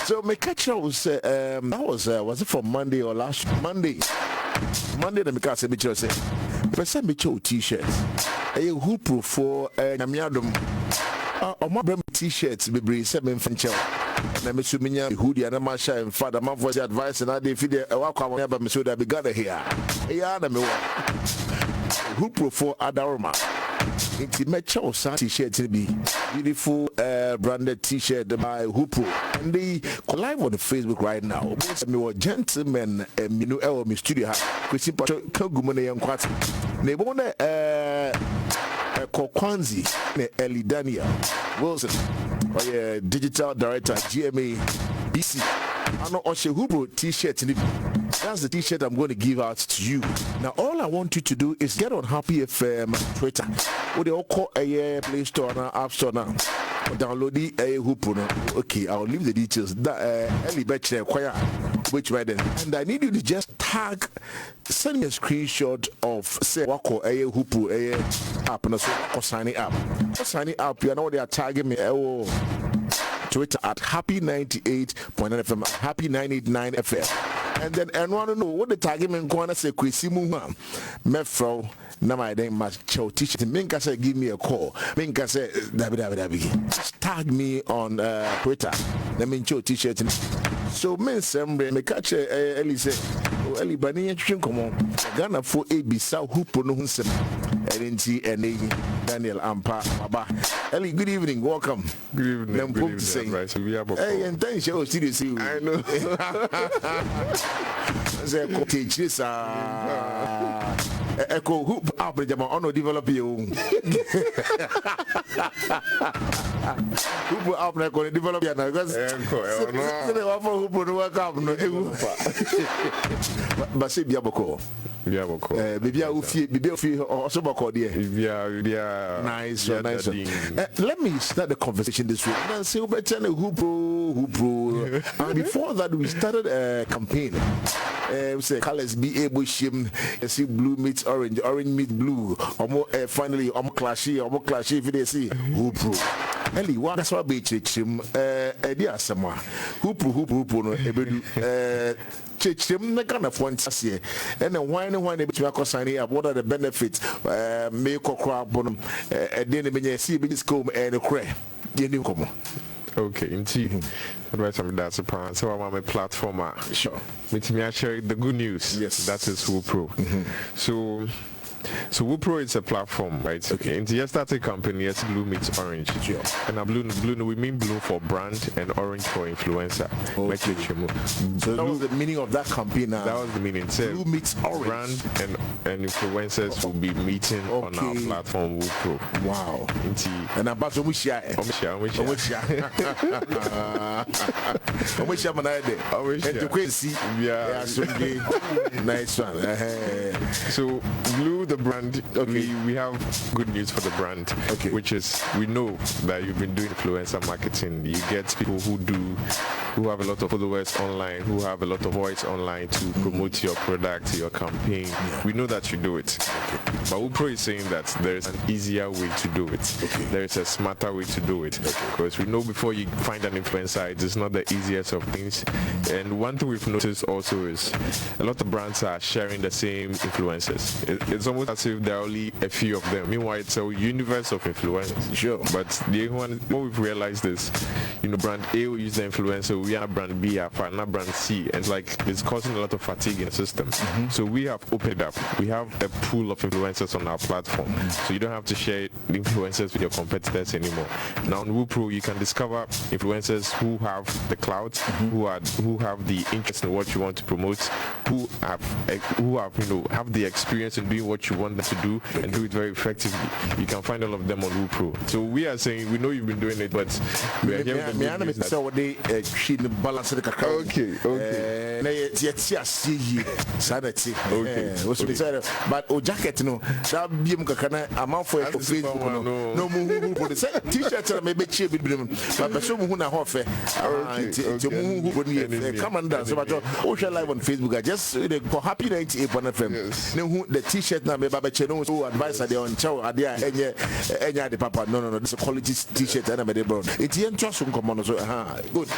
So my catcher was that was it from Monday or last Monday? Monday the Mikasa Mitchell said, "Person Mitchell t-shirts. A Whoopro for Namiadum. My brand t-shirts be bring 7 Finchel. Na me suminya hoodie na ma sha in father man voice advice na dey feed e wa kwa ba me so da be gather here ya na me wo Whoopro for Adaroma inti me chow sa t-shirt be beautiful branded t-shirt by Whoopro and they live on the Facebook right now me were gentlemen you know e me studio ha kwesi kagumo na yan kwat na bo na Kokwanzi Eli Daniel-Wilson digital director GMA BC. I know Oshe Whoopro t-shirt. That's the t-shirt I'm going to give out to you. Now all I want you to do is get on Happy FM Twitter. Or they all call a Play Store now, App Store now. Download the Whoopro. Okay, I'll leave the details. Eli Bachelor Choir. Which right then? And I need you to just send me a screenshot of say Wako Whoopro app and so signing up. Signing up, you know they are tagging me Twitter at Happy98.9 FM, Happy989 FM. And then I want to know what the target men go and say Kwesi Muha Mefro na my name must show t-shirt. Minka say give me a call. Minka say just tag me on Twitter. Let me show t-shirt. So men sembre me catch Eli say Eli bani yetwin komo Ghana for Abisa Whoopro no hunsem NNT and Daniel Ampa Baba. Eli, good evening, welcome. Good evening. Good evening. Right, so we have a hey, and thanks you still see you. I know. Say teach this Ayekoo hoop up the jama ono develop you. Hoop up na ko develop ya na because Ayekoo no. Say wa for hoop no work up no. Ba say biaboko. Baby, I will feel also about yeah. Nice. Let me start the conversation this way. Now, say, Whoopro. And before that, we started a campaign. We say, colors be able to see blue meets orange meets blue. Or more, finally, clashy. If they see Whoopro. Eli, what that's what be chim. Dear Sama. Whoopro. No, chim na kind of one here. And then why they between signing up? What are the benefits? Make a crab bonum. Then when see this comb and a cray. Okay, indeed. Advice I'm that's a plan. So I'm a platformer. Sure. With me, I share the good news. Yes. That is Whoopro. So Whoopro is a platform, right? Okay. And yes, that's a company. Yes, blue meets orange. Sure. And blue we mean blue for brand and orange for influencer. Okay. So that was the meaning of that campaign. That was the meaning. Blue meets orange. Brand and influencers will be meeting on our platform Whoopro. Wow. Indeed. And about to wish you. Nice one. So blue the brand. Okay, we have good news for the brand. Okay, which is we know that you've been doing influencer marketing. You get people who have a lot of followers online, who have a lot of voice online to promote your product, your campaign. Yeah. We know that you do it. Okay. But Whoopro is saying that there is an easier way to do it. Okay. There is a smarter way to do it. Because we know before you find an influencer, it is not the easiest of things. And one thing we've noticed also is a lot of brands are sharing the same influencers. It's almost as if there are only a few of them. Meanwhile, it's a universe of influencers. Sure. But what we've realized is, brand A will use the influencer, we are brand B, are partner brand C, and it's causing a lot of fatigue in the system. So we have opened up. We have a pool of influencers on our platform, so you don't have to share the influencers with your competitors anymore. Now on Whoopro, you can discover influencers who have the clout, who have the interest in what you want to promote, who have the experience in doing what you want them to do and do it very effectively. You can find all of them on Whoopro. So we are saying we know you've been doing it, but we are here with the balance. But o jacket no that biem kakana amount for Facebook no mu t-shirt na me be chie bibrim but person mu na ho fe come on down so but o share live on Facebook just for Happy 98 FM no the t-shirt na me ba che no so advice ade on chow ade enye de papa no this is quality t-shirt na me de bro it yen trust nkomo no so good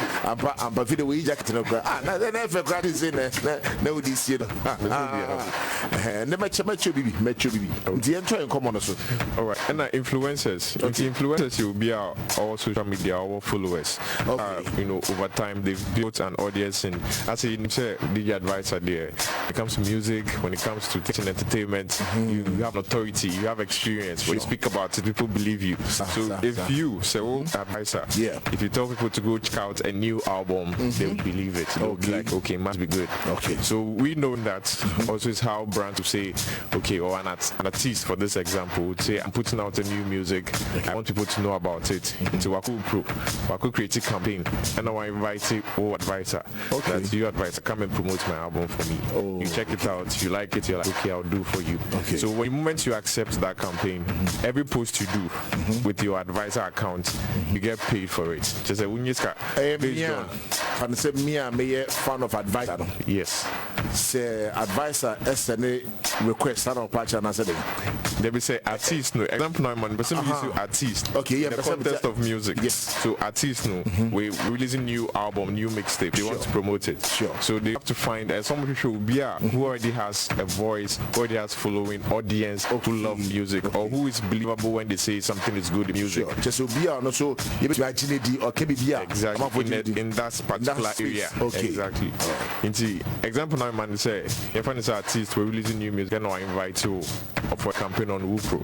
ampa video we jacket no kra na efe kra dey say na we this year na mecho bibi nti ento en common so. All right, and influencers influencers will be our social media, our followers. Over time they've built an audience, and as you say DJ advisor there, when it comes to music, when it comes to teaching entertainment, you have authority, you have experience. When you speak about it, people believe you. So if you say, advisor, if you tell people to go check out a new album, they will believe it. They'll be like, okay, it must be good. So we know that also is how brands will say, okay, or an artist, for this example, would say, I'm putting out a new music, I want people to know about it. So Whoopro creative campaign, and I invite you, advisor, that you advisor, come and promote my album for me. You check it out, you like it, you're like, okay, I'll do for you. So when the moment you accept that campaign, every post you do with your advisor account, you get paid for it. Just a and say me a fan of advisor. Yes. Say advisor SNA request on patch and I said they will say artist no example now man, but some use artist. In the context of music. Yes. So artist no, we releasing new album, new mixtape. They want to promote it. So they have to find somebody who already has a voice, who already has following audience, who love music, or who is believable when they say something is good in music. Just be no so you or exactly in that particular area. Exactly. Example now man say if an artist we're releasing new music, then I invite you for a campaign on Whoopro.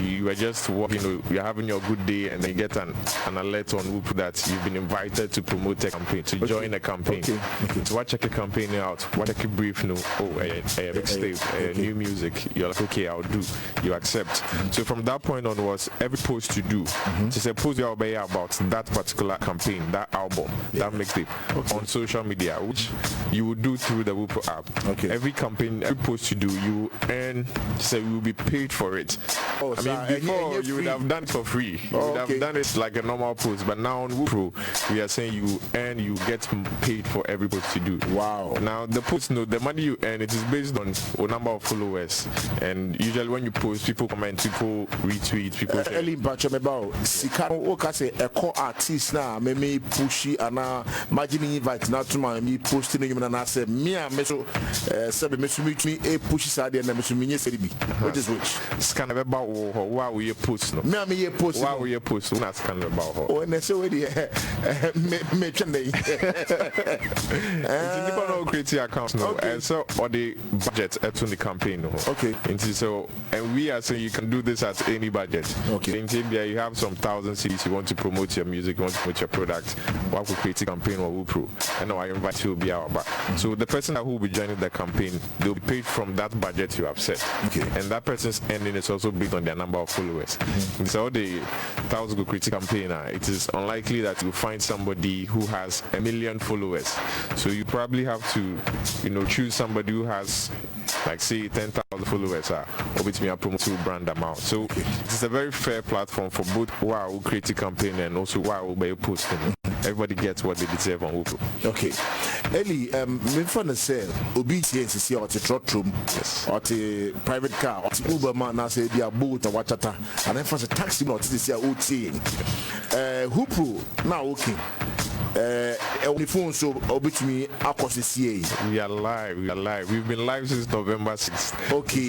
You are just working, you're having your good day, and then you get an alert on Whoopro that you've been invited to promote a campaign, to join a campaign. So watch a campaign out, watch a brief a mixtape, new music. You're like, okay, I'll do. You accept. So from that point onwards, every post you do, to say post your about that particular campaign, that album, that mixtape on social media, which you will do through the Whoopro app. Every campaign, every post you do, you earn, so you will be paid for it. Before you would have done it for free. You would have done it like a normal post, but now on Whoopro, we are saying you earn, you get paid for every post you do. Wow. Now the post, the money you earn, it is based on a number of followers, and usually when you post, people comment, people retweet, people share. Early batch about Sikano Okase, a core artist now, me pushy and imagine invite now to me posting him and I said, me and Meso said, me a pushy side and Mesumini said, which is which? Scan about why we post no. Me post. Why we post? Not scan about her. Oh, and so me people know creative accounts no, and so or the budget at the campaign no. And so and we are saying you can do this at any budget. In Zambia you have some thousand cities you want to promote your music, you want to promote your product. What will creative campaign or Whoopro? And now I invite you to be our back. So the person who will be joining the campaign, they'll be paid from that budget you have set. And that person's earning is also based on their number of followers. So the 1,000 Go Creative campaign, it is unlikely that you find somebody who has 1 million followers. So you probably have to, choose somebody who has, like say 10,000 followers, or with me a promote brand amount. So it is a very fair platform for both who creative campaign and also who by posting. Everybody gets what they deserve on Whoopro. Eli, me fun say obedience is or the trot room, or the private car, or the Uber man, I say they are boat or wachata, and then for the taxi not this year OT. Whoopro now only phone so obituary across the CA. We are live. We've been live since November 6th.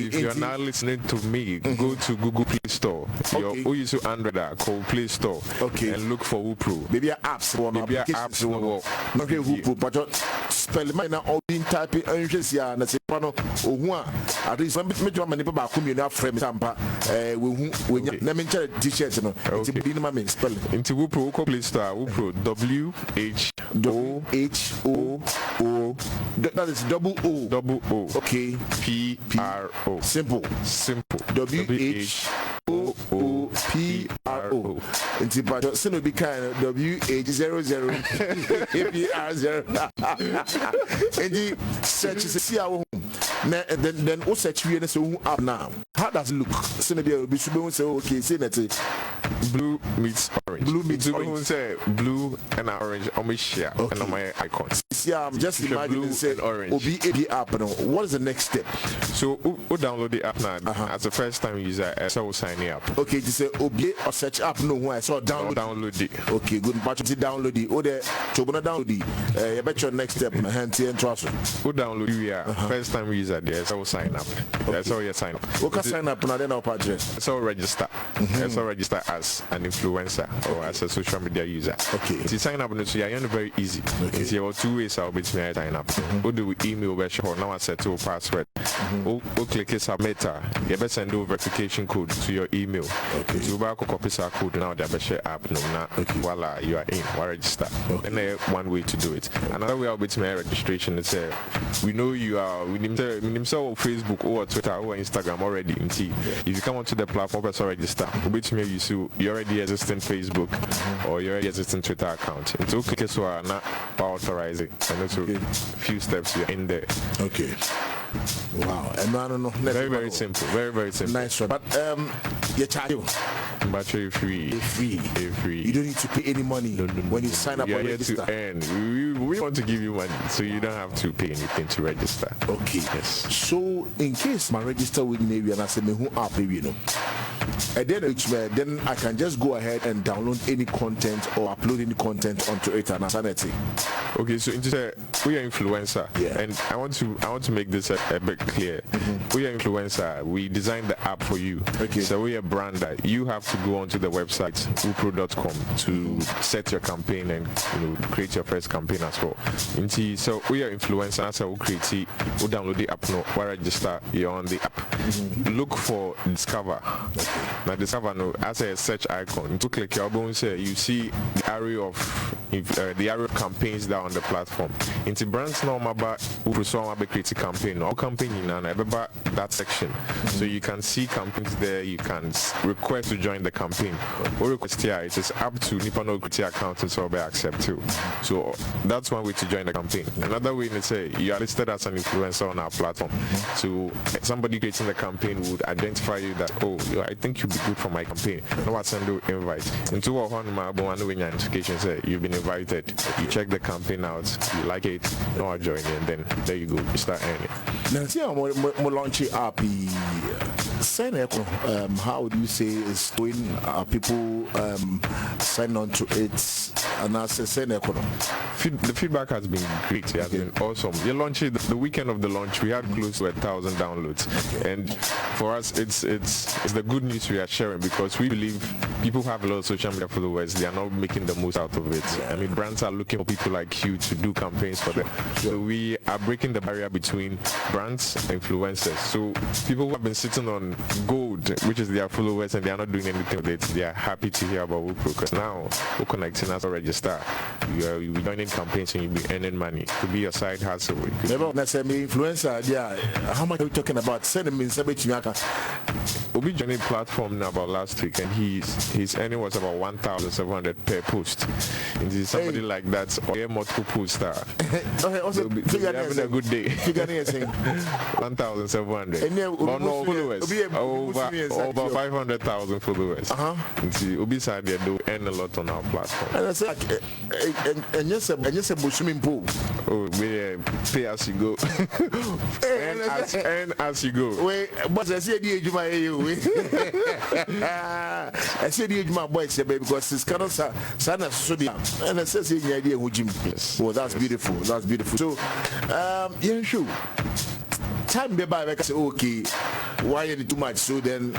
If you are now listening to me, go to Google Play Store. Your use Android call Play Store. And look for Whoopro. Maybe apps. Maybe apps. Okay, Whoopro, but spell mine now all being typing anxious here and say pano or at least when me to many people come in frame tampa we name t-shirts no it's been my spell into Whoopro Play Store. Whoopro WHOO that is double O PRO simple WHOOPRO into but sin will be kind of WH00 APR0 and the search is see our home then search we so up now How does it look? Say okay, say that blue meets orange. Blue meets orange. Say blue and orange on my share and on my icons. Yeah, I'm just imagining say orange. OB app. What is the next step? So we download the app now. As a first time user, so sign up. Okay, just say OB or search app. No, why? So download it. Okay, good. But you download it. Oh, there. So when download it, you bet your next step. Hand and trust. We download it. Yeah, first time user there, so sign up. That's how you sign up. Okay, sign up now. Then I'll address. So register. So register as an influencer or as a social media user. Okay. To sign up, so you're very easy. Okay. There are two ways I'll be to sign up. We'll do email version. Now I set to password. We'll click submit. You better send over verification code to your email. Okay. So you copy our code now. The share app no na. Voila, you are in. We'll register. Okay. And then one way to do it. Another way I'll be to my registration is we know you are. We name Facebook or Twitter or Instagram already. If you come onto the platform, press register. Which means you already existing Facebook or you already existing Twitter account. It's okay, so are not authorized it. And also few steps you're in there. Okay. Wow. And I don't know. Very simple. Very simple. Nice one. But you charge you. Battery free. Free. You don't need to pay any money when you sign up or register. To earn. We want to give you money, so you don't have to pay anything to register. Okay. Yes. So in case my register with Navy and I say me who app you know. And then I can just go ahead and download any content or upload any content onto it and assign it. Okay, so we are influencer, and I want to make this a bit clear. We are influencer. We designed the app for you. Okay. So we are brand that you have to go onto the website whoopro.com to set your campaign and create your first campaign as well. So we are influencer. So we create, we download the app, we register. You're on the app. Look for Discover. Now Discover as a search icon. To click your bone, you see the array of campaigns that are on the platform. Into brands now about who create a campaign or campaign in that section. So you can see campaigns there. You can request to join the campaign. Or request here, it is up to Nippon Create account and so be accept too. So that's one way to join the campaign. Another way is you are listed as an influencer on our platform. So somebody creating the campaign would identify you that I think you'll be good for my campaign. No, I send you invite. Into a notification say you've been invited. You check the campaign out, you like it, no, I join you, and then there you go, you start earning. Now, see how we launch app. How would you say is doing people sign on to it? And I say the feedback has been great. It has been awesome. The launch, the weekend of the launch, we had close to 1,000 downloads, and for us, it's the good news we are sharing because we believe people have a lot of social media followers. They are not making the most out of it. I mean, brands are looking for people like you to do campaigns for them. So we are breaking the barrier between brands and influencers. So people who have been sitting on gold, which is their followers, and they are not doing anything with it, they are happy to hear about Whoopro because now we're connecting us to register. You'll be joining campaigns and you'll be earning money. It could be your side hustle. Never influencer. Yeah. How much are we talking about? Send him in We'll be joining platform now about last week, and his earning was about 1,700 per post. And this is somebody like that or multiple poster. Also, having a good day. 1,700. And then followers. Over 500,000 followers. See, Ubi side they do earn a lot on our platform. And I said, and yes, a swimming pool. Oh, we pay as you go. Earn as you go. Wait, but I said you my I said you my boys because it's kind of sana studio and I said the idea with Jim. Oh, that's beautiful. That's beautiful. So yeah, sure. Time be by like I say okay, why you too much? So then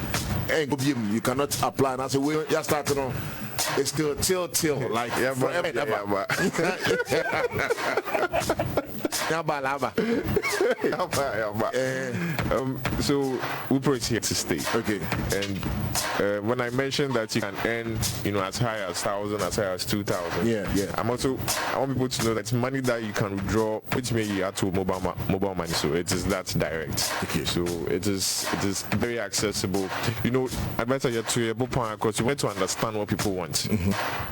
you cannot apply and I say we just started on. It's still till like forever. So Whoopro is here to stay. Okay. And when I mentioned that you can earn, as high as 1,000, as high as 2,000. Yeah. I want people to know that it's money that you can withdraw, which may you add to mobile money. So it is that direct. Okay. So it is very accessible. I better get to a point because you want to understand what people want.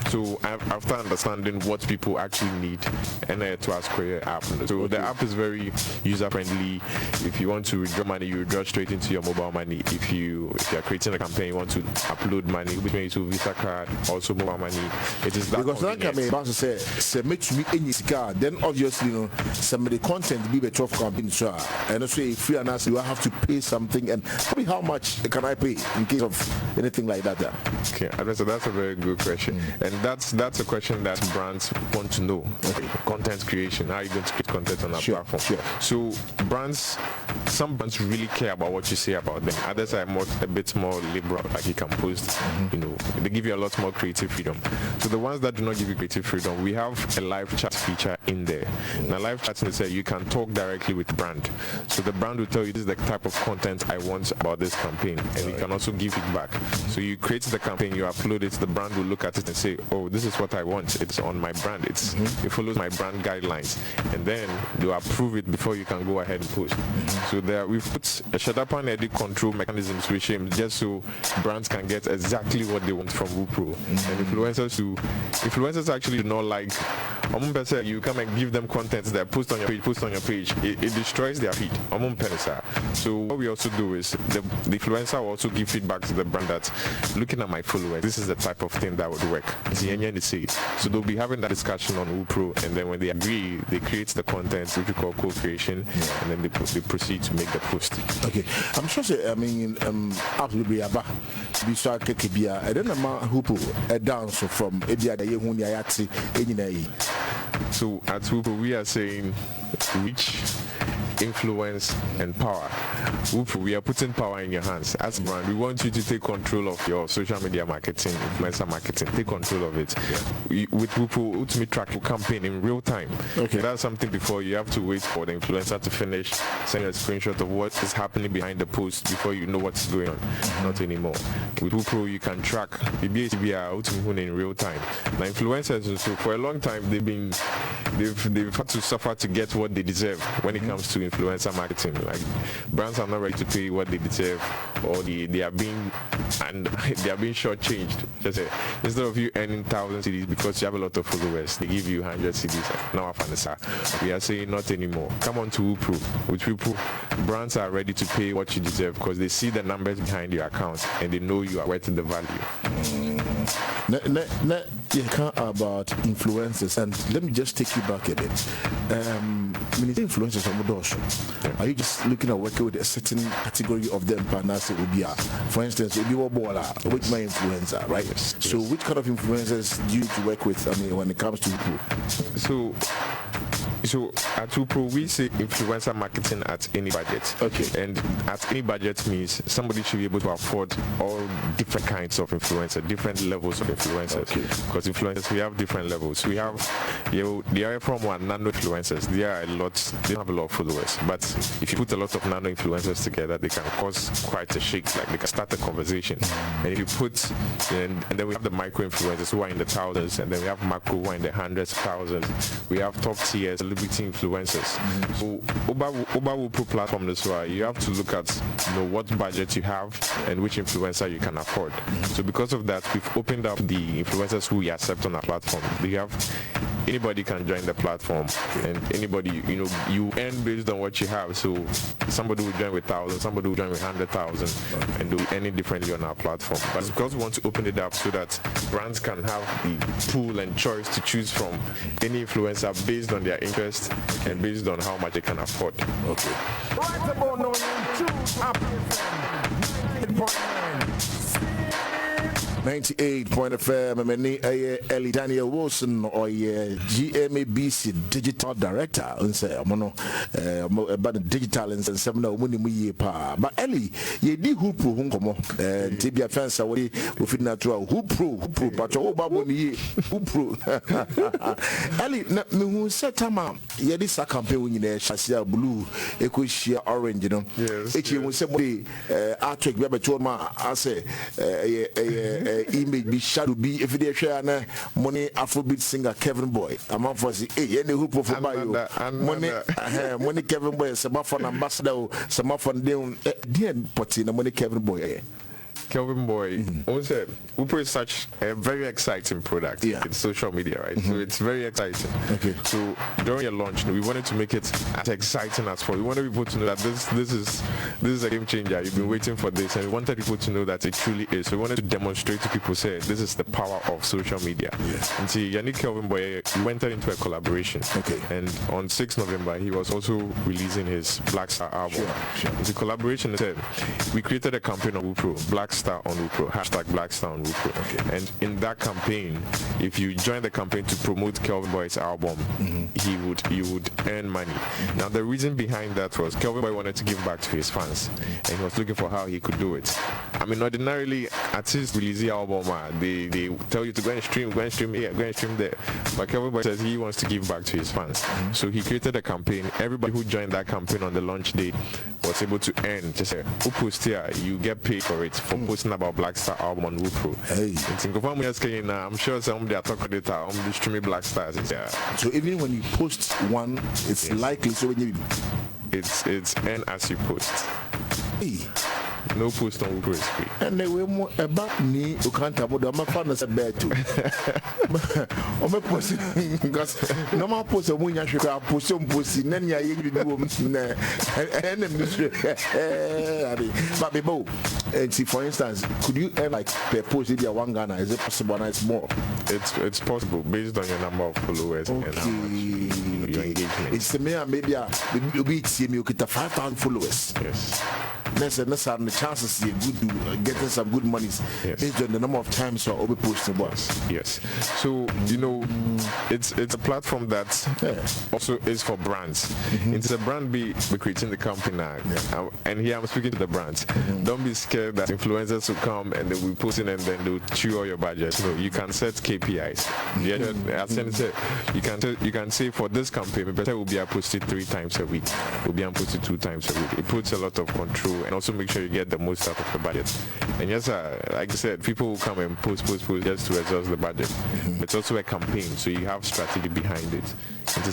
So after understanding what people actually need, and to ask for your app. So So the app is very user friendly. If you want to withdraw money, you withdraw straight into your mobile money. If you are creating a campaign, you want to upload money between to Visa card, also mobile money. It is that because that can be about to say submit me any card. Then obviously, some of the content be better of campaign, and also if you are you have to pay something, and probably how much can I pay in case of anything like that? Okay, so that's a very good question, and that's a question that brands want to know. Okay. Content creation, how are you going to create content on our platform? Sure. So some brands really care about what you say about them. Others are a bit more liberal, like you can post, they give you a lot more creative freedom. So the ones that do not give you creative freedom, we have a live chat feature in there. Now live chat is you can talk directly with the brand. So the brand will tell you this is the type of content I want about this campaign, and you can also give feedback. So you create the campaign, you upload it, the brand will look at it and say, oh, this is what I want. It's on my brand. It follows my brand guidelines, and then they'll approve it before you can go ahead and post. So there we've put a shut up and edit control mechanisms with him just so brands can get exactly what they want from Whoopro. And influencers actually do not like you come and give them content that post on your page. It destroys their feed. So what we also do is the influencer will also give feedback to the brand that looking at my followers, this is the type of thing that would work. So they'll be having that discussion on Whoopro, and then when they agree, they create the content which we call co-creation, and then they proceed to make the post. Okay, I'm sure. Absolutely, Bisa Kekibia. I don't know Whoopro a dance from Edia the Yehunia Yati Enina. So at Whoopro we are saying reach, influence, and power. Whoopro, we are putting power in your hands. As a brand, we want you to take control of your social media marketing, influencer marketing. Take control of it. With Whoopro, ultimately track your campaign in real time. Okay. That's something before you have to wait for the influencer to finish, send a screenshot of what is happening behind the post before you know what's going on. Not anymore. With Whoopro, you can track the BHBR ultimately in real time. Now, influencers, so for a long time, they've had to suffer to get what they deserve when it comes to influencer marketing. Like brands are not ready to pay what they deserve, or they are being shortchanged. Just instead of you earning 1,000 CDs because you have a lot of followers, they give you 100 CDs. Now we are saying not anymore. Come on to Whoopro. With Whoopro, brands are ready to pay what you deserve because they see the numbers behind your account and they know you are worth the value. You can't about influencers, and let me just take you back a bit. Many influencers are more. Are you just looking at working with a certain category of them? For instance, if you were baller, which my influencer, right? Yes. So, which kind of influencers do you need to work with? When it comes to Whoopro? So at Whoopro, we say influencer marketing at any budget. Okay. And at any budget means somebody should be able to afford all different kinds of influencers, different levels of influencers. Okay. Because influencers, we have different levels. We have, they are from nano influencers. They are a lot. They don't have a lot of followers. But if you put a lot of nano influencers together, they can cause quite a shake. Like they can start a conversation. And if you put, and then we have the micro influencers who are in the thousands, and then we have macro who are in the hundreds of thousands. We have top tiers, celebrity influencers. So over Whoopro platform this way, you have to look at what budget you have and which influencer you can afford. So because of that, we've opened up the influencers who we accept on our platform. We have anybody can join the platform, and anybody, you earn based on what you have. So somebody will join with 1,000, somebody will join with 100,000, and do any differently on our platform. But because we want to open it up so that brands can have the pool and choice to choose from any influencer based on their interest and based on how much they can afford. Okay. 98.FM, many Eli Daniel-Wilson or GMABC Digital Director. About the digital and seminar money pa. But Eli, ye di Whoopro hunkomo. Tibia fence away with natural Whoopro, but all babu ye Whoopro. Eli, me set time ye this campaign in there, Shasia blue, Equishia orange, Yes. Each will say, Artwork, Baba Choma, I say, image be shadow be if they share money Afrobeat singer Kevin Boy. I'm on for the any Whoopro for buy you money Kevin Boy, some for an ambassador, some for them dear potty, money Kevin Boy. Kelvin Boy, also, Whoopro is such a very exciting product. Yeah. It's social media, right? So it's very exciting. Okay. So during your launch, we wanted to make it as exciting as possible. We wanted people to know that this is a game changer. You've been waiting for this, and we wanted people to know that it truly is. So we wanted to demonstrate to people, say, this is the power of social media. Yeah. And see, Yannick Kelvin Boy, we entered into a collaboration. Okay. And on 6 November, he was also releasing his Black Star album. Sure. It's a collaboration. We created a campaign on Whoopro, Black Star on Whoopro, hashtag Black Star on Whoopro. Okay. And in that campaign, if you join the campaign to promote Kelvin Boy's album, you would earn money. Now the reason behind that was Kelvin Boy wanted to give back to his fans, and he was looking for how he could do it. I mean, ordinarily artists release the album, they tell you to go and stream here, go and stream there. But Kelvin Boy says he wants to give back to his fans. So he created a campaign. Everybody who joined that campaign on the launch day was able to earn. Just say, who post here, you get paid for it, for posting about Black Star album on Whoopro. Hey. I'm sure somebody are talking data on the streaming Black Stars. Yeah. So even when you post one, it's likely so when you It's earn as you post. hey. No post on Whoopro is free. And they were more about me who can't about them. My father's a bad too. I'm a post because no more post a winner should have post some pussy. Then you do but bebo, and see for instance, could you earn like per post if you're one Ghana? Is it possible? It's more. It's possible based on your number of followers and how much your engagement. It's the mayor maybe you'll be seeing you get 5,000 followers. Yes. That's the chances you good getting some good money based on the number of times you're over posting. Yes. So it's a platform that also is for brands. It's a brand be creating the company now. And here I'm speaking to the brands. Don't be scared that influencers will come and they will post in and then they'll chew all your budget. No, you can set KPIs. You can say for this campaign, better will be posted 3 times a week. Will be posted 2 times a week. It puts a lot of control and also make sure you get the most out of the budget. And yes, like I said, people will come and post just to exhaust the budget. But it's also a campaign, so you have strategy behind it. And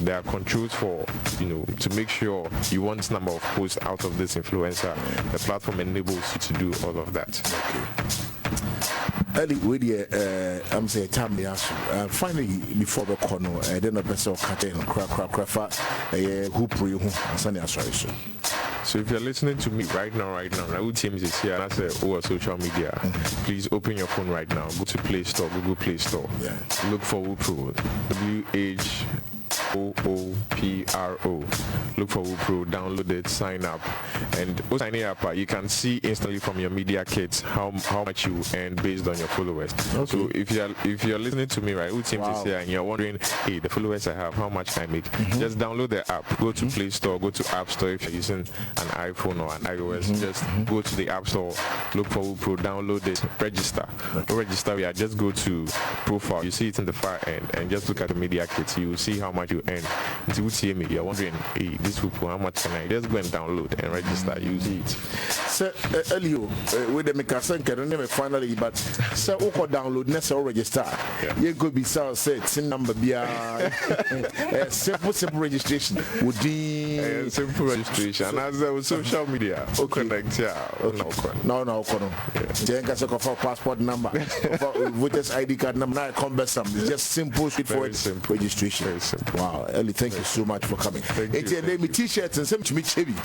there are controls for to make sure you want this number of posts out of this influencer. The platform enables you to do all of that. Early with I'm saying time the finally before the corner, then a person cutting crack Whoopro you sorry. So if you're listening to me right now, Raul Teams is here and I say, social media, please open your phone right now. Go to Play Store, Google Play Store. Yeah. Look for Whoopro, WHOOPRO. Look for Whoopro, download it, sign up. And signing up, you can see instantly from your media kits how much you earn based on your followers. Okay. So if you're listening to me, right, Raul Teams is here and you're wondering, hey, the followers I have, how much can I make? Just download the app. Go to Play Store, go to App Store if you're using an iPhone or an iOS. Just go to the App Store, look for Whoopro, download it, register. Register, just go to profile. You see it in the far end and just look at the media kits. You will see how much you earn. Until you see me, you're wondering, hey, this Whoopro, how much can I? Just go and download and register. You see it. So, Elio, with the Mikasan can name finally, but so who download necessary register. You could be so set SIN number be simple registration would be simple registration. And as with social media, connect no. Then got a passport number, voters ID card number. Now cumbersome. It's just simple, straightforward registration. Very simple. Wow, Ellie, thank you so much for coming. Thank you. Name me t-shirts and send to me chevy. The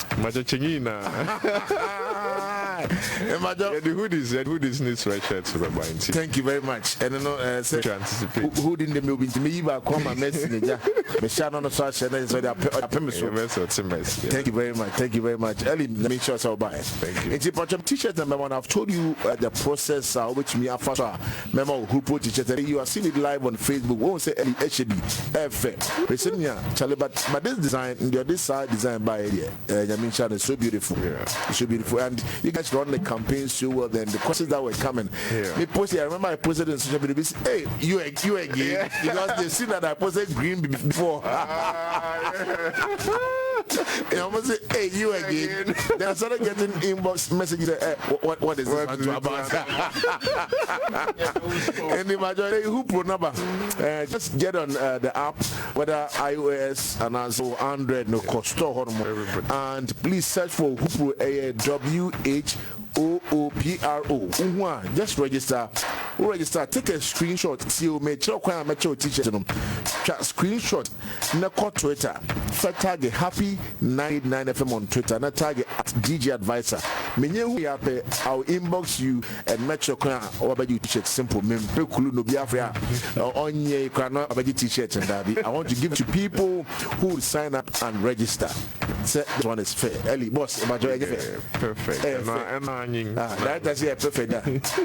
hoodies need sweatshirts. Thank you very much. And then who didn't the movie to me but come and message me shine on the social Thank you very much. Thank you very much. Ellie, let me show us how buy. Thank you. It's a bunch of t-shirts number one. I've told you the process which me after memo Whoopro t-shirt. You are seeing it live on Facebook. Won't say Ellie HD but this design, this side designed by Yamin is so beautiful. Yeah. It's so beautiful. And you guys run the campaign so well. Then the questions that were coming. Me posted. I remember I posted in social media. Hey, you again? Because they see that I posted green before. And I almost say, hey, you again? Then I started getting inbox messages. Hey, what is this about? And the majority Whoopro number. Just get on the app, whether iOS and also Android, no cost store. And please search for Whoopro, WHOOPRO. Whoopro. Just register. Register. Take a screenshot. See you make sure I met your teacher. Screenshot. Nako Twitter. Tag happy 99 FM on Twitter. Na tag at DJ Advisor. Menye hu ya pe. I'll inbox you and match your crown or about you t-shirt. Simple. Mempe kulu no biafra. Onye krano about you t-shirt and daddy. I want to give to people who will sign up and register. Say this one is fair. Eli boss. Perfect. That is perfect.